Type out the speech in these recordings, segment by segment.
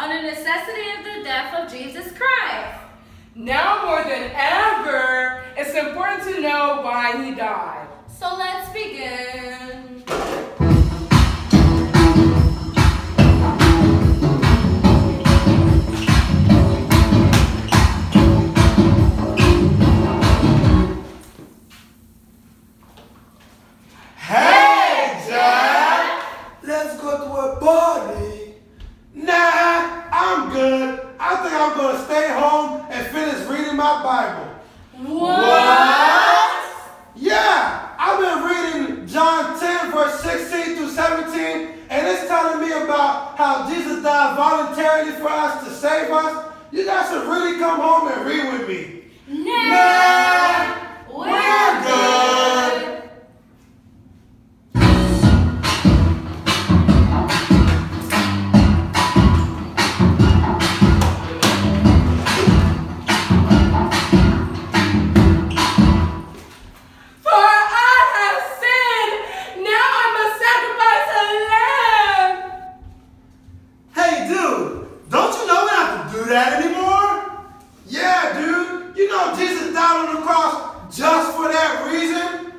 on the necessity of the death of Jesus Christ. Now more than ever, it's important to know why he died. So let's begin. Hey, Jack! Let's go to a party. Nah, I'm good. I think I'm going to stay home and finish reading my Bible. What? Yeah, I've been reading John 10, verse 16 through 17, and it's telling me about how Jesus died voluntarily for us to save us. You guys should really come home and read with me. Nah, we're good. Just for that reason,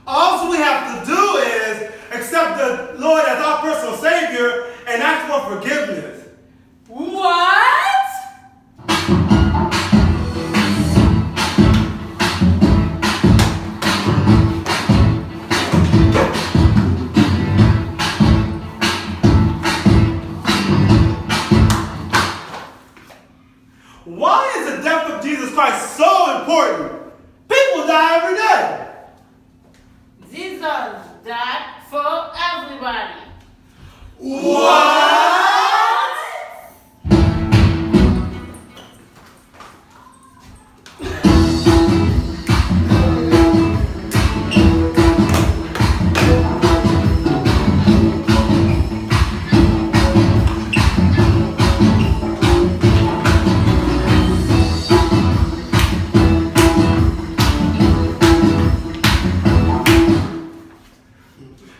all we have to do is accept the Lord as our personal Savior and ask for forgiveness. What? Why is the death of Jesus Christ so important? People die every day. Jesus died for everybody. What?